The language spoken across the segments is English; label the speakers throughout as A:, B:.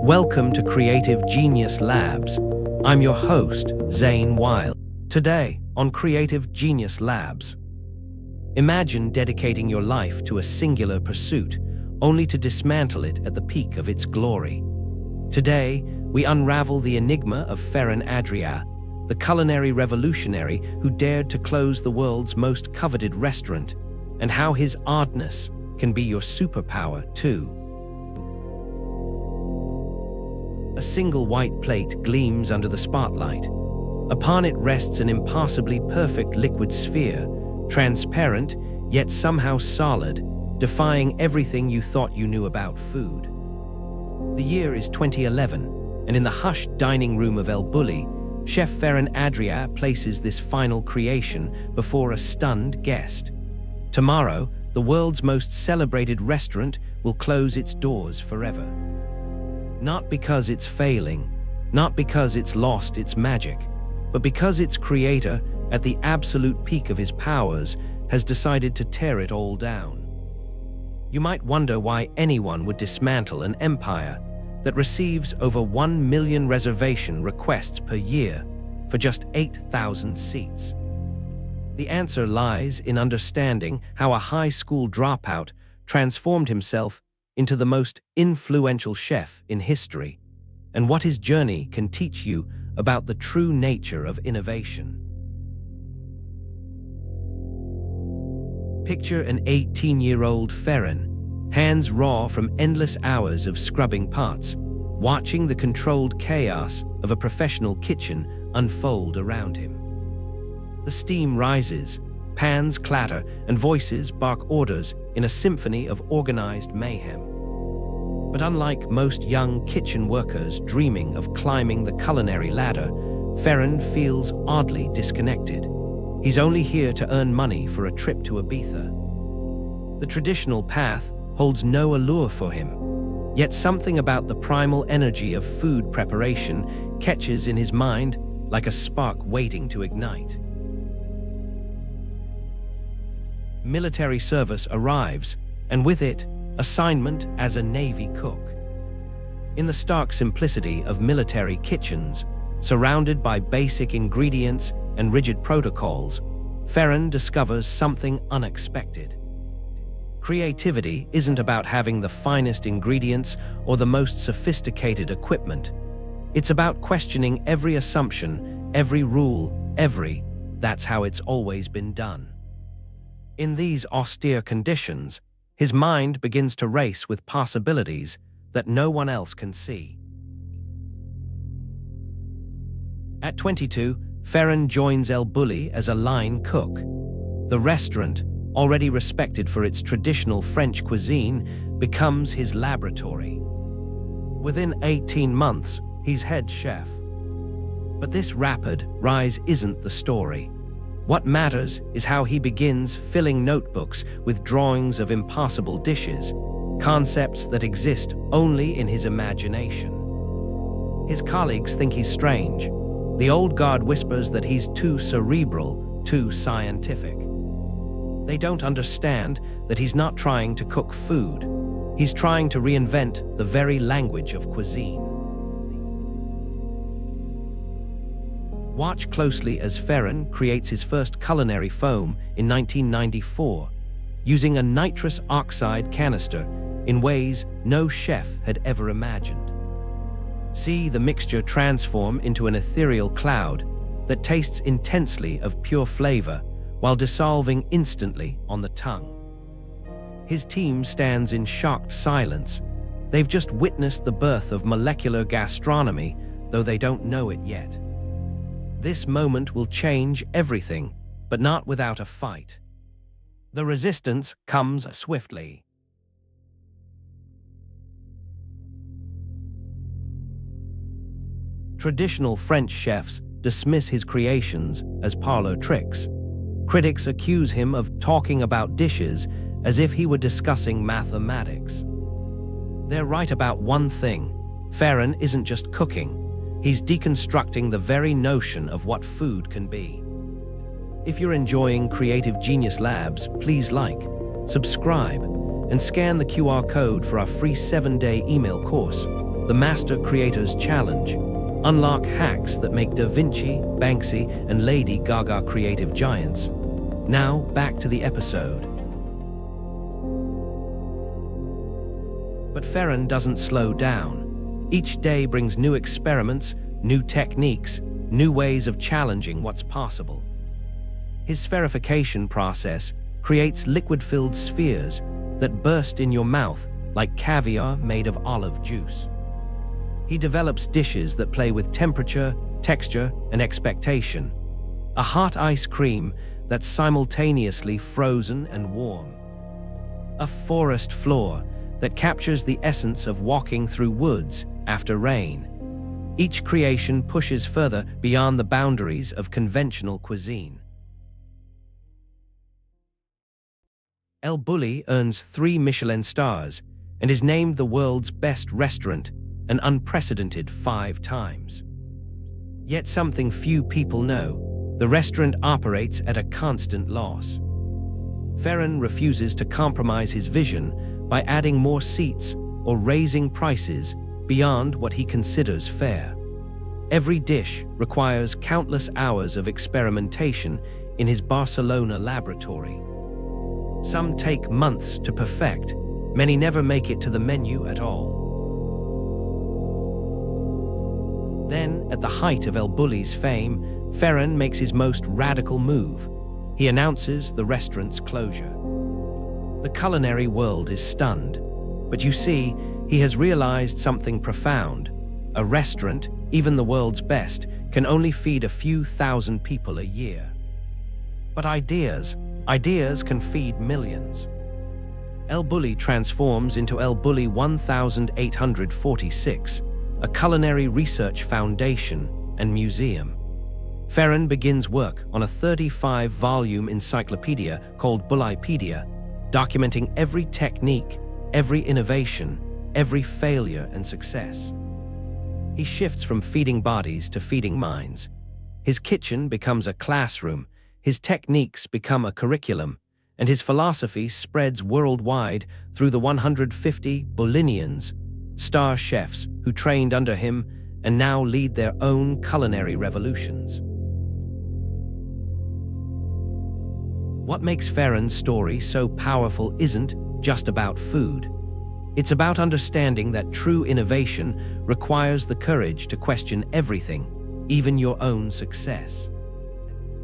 A: Welcome to Creative Genius Labs. I'm your host, Zane Wild. Today, on Creative Genius Labs, imagine dedicating your life to a singular pursuit, only to dismantle it at the peak of its glory. Today, we unravel the enigma of Ferran Adrià, the culinary revolutionary who dared to close the world's most coveted restaurant, and how his oddness can be your superpower too. A single white plate gleams under the spotlight. Upon it rests an impassably perfect liquid sphere, transparent, yet somehow solid, defying everything you thought you knew about food. The year is 2011, and in the hushed dining room of El Bulli, Chef Ferran Adrià places this final creation before a stunned guest. Tomorrow, the world's most celebrated restaurant will close its doors forever. Not because it's failing, not because it's lost its magic, but because its creator, at the absolute peak of his powers, has decided to tear it all down. You might wonder why anyone would dismantle an empire that receives over 1 million reservation requests per year for just 8,000 seats. The answer lies in understanding how a high school dropout transformed himself into the most influential chef in history, and what his journey can teach you about the true nature of innovation. Picture an 18-year-old Ferran, hands raw from endless hours of scrubbing pots, watching the controlled chaos of a professional kitchen unfold around him. The steam rises, pans clatter, and voices bark orders in a symphony of organized mayhem. But unlike most young kitchen workers dreaming of climbing the culinary ladder, Ferran feels oddly disconnected. He's only here to earn money for a trip to Ibiza. The traditional path holds no allure for him, yet something about the primal energy of food preparation catches in his mind like a spark waiting to ignite. Military service arrives, and with it, assignment as a Navy cook. In the stark simplicity of military kitchens, surrounded by basic ingredients and rigid protocols, Ferran discovers something unexpected. Creativity isn't about having the finest ingredients or the most sophisticated equipment. It's about questioning every assumption, every rule, that's how it's always been done. In these austere conditions, his mind begins to race with possibilities that no one else can see. At 22, Ferran joins El Bulli as a line cook. The restaurant, already respected for its traditional French cuisine, becomes his laboratory. Within 18 months, he's head chef. But this rapid rise isn't the story. What matters is how he begins filling notebooks with drawings of impossible dishes, concepts that exist only in his imagination. His colleagues think he's strange. The old guard whispers that he's too cerebral, too scientific. They don't understand that he's not trying to cook food. He's trying to reinvent the very language of cuisine. Watch closely as Ferran creates his first culinary foam in 1994, using a nitrous oxide canister in ways no chef had ever imagined. See the mixture transform into an ethereal cloud that tastes intensely of pure flavor while dissolving instantly on the tongue. His team stands in shocked silence. They've just witnessed the birth of molecular gastronomy, though they don't know it yet. This moment will change everything, but not without a fight. The resistance comes swiftly. Traditional French chefs dismiss his creations as parlor tricks. Critics accuse him of talking about dishes as if he were discussing mathematics. They're right about one thing: Ferran isn't just cooking. He's deconstructing the very notion of what food can be. If you're enjoying Creative Genius Labs, please like, subscribe, and scan the QR code for our free 7-day email course. the Master Creators Challenge. Unlock hacks that make Vinci, Banksy, and Lady Gaga creative giants. Now, back to the episode. But Ferran doesn't slow down. Each day brings new experiments, new techniques, new ways of challenging what's possible. His spherification process creates liquid-filled spheres that burst in your mouth like caviar made of olive juice. He develops dishes that play with temperature, texture, and expectation. A hot ice cream that's simultaneously frozen and warm. A forest floor that captures the essence of walking through woods after rain. Each creation pushes further beyond the boundaries of conventional cuisine. El Bulli earns 3 Michelin stars and is named the world's best restaurant, an unprecedented 5 times. Yet something few people know, the restaurant operates at a constant loss. Ferran refuses to compromise his vision by adding more seats or raising prices beyond what he considers fair. Every dish requires countless hours of experimentation in his Barcelona laboratory. Some take months to perfect, many never make it to the menu at all. Then, at the height of El Bulli's fame, Ferran makes his most radical move. He announces the restaurant's closure. The culinary world is stunned, but you see, he has realized something profound. A restaurant, even the world's best, can only feed a few thousand people a year. But ideas can feed millions. El Bulli transforms into El Bulli 1846, a culinary research foundation and museum. Ferran begins work on a 35-volume encyclopedia called Bullipedia, documenting every technique, every innovation, every failure and success. He shifts from feeding bodies to feeding minds. His kitchen becomes a classroom, his techniques become a curriculum, and his philosophy spreads worldwide through the 150 Bullinians, star chefs who trained under him and now lead their own culinary revolutions. What makes Ferran's story so powerful isn't just about food. It's about understanding that true innovation requires the courage to question everything, even your own success.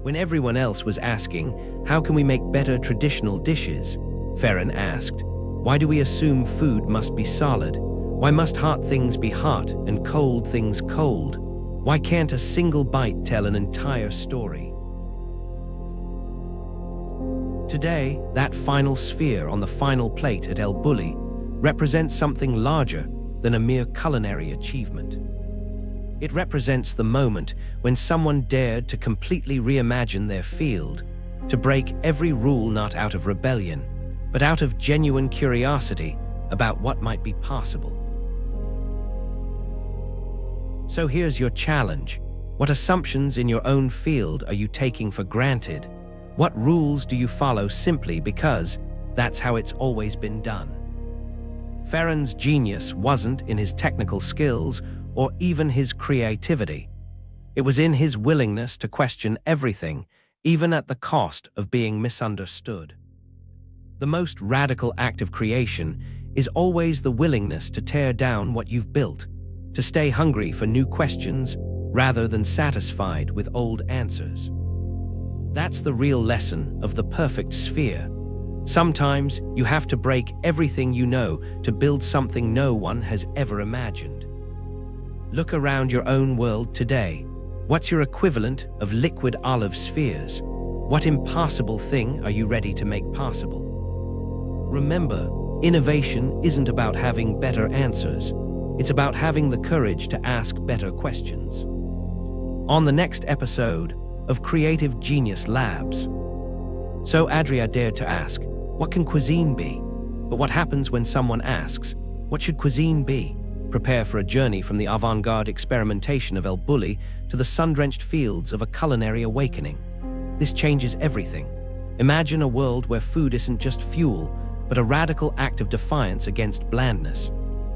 A: When everyone else was asking, how can we make better traditional dishes? Ferran asked, why do we assume food must be solid? Why must hot things be hot and cold things cold? Why can't a single bite tell an entire story? Today, that final sphere on the final plate at El Bulli represents something larger than a mere culinary achievement. It represents the moment when someone dared to completely reimagine their field, to break every rule not out of rebellion, but out of genuine curiosity about what might be possible. So here's your challenge. What assumptions in your own field are you taking for granted? What rules do you follow simply because that's how it's always been done? Ferran's genius wasn't in his technical skills or even his creativity. It was in his willingness to question everything, even at the cost of being misunderstood. The most radical act of creation is always the willingness to tear down what you've built, to stay hungry for new questions rather than satisfied with old answers. That's the real lesson of the perfect sphere. Sometimes you have to break everything you know to build something no one has ever imagined. Look around your own world today. What's your equivalent of liquid olive spheres? What impossible thing are you ready to make possible? Remember, innovation isn't about having better answers. It's about having the courage to ask better questions. On the next episode of Creative Genius Labs. So Adrià dared to ask, what can cuisine be? But what happens when someone asks, what should cuisine be? Prepare for a journey from the avant-garde experimentation of El Bulli to the sun-drenched fields of a culinary awakening. This changes everything. Imagine a world where food isn't just fuel, but a radical act of defiance against blandness.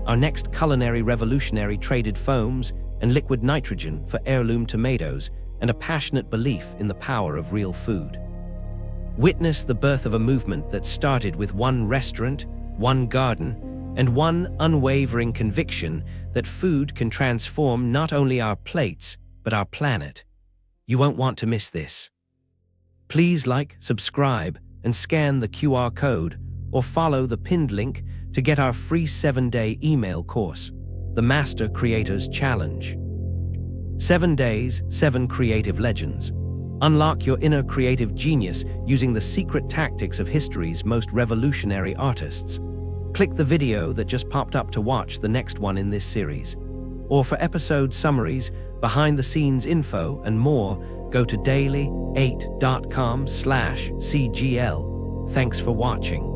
A: Our next culinary revolutionary traded foams and liquid nitrogen for heirloom tomatoes and a passionate belief in the power of real food. Witness the birth of a movement that started with one restaurant, one garden, and one unwavering conviction that food can transform not only our plates, but our planet. You won't want to miss this. Please like, subscribe, and scan the QR code or follow the pinned link to get our free 7-day email course, The Master Creators Challenge. 7 days, 7 creative legends. Unlock your inner creative genius using the secret tactics of history's most revolutionary artists. Click the video that just popped up to watch the next one in this series. Or for episode summaries, behind-the-scenes info, and more, go to daily8.com/CGL. Thanks for watching.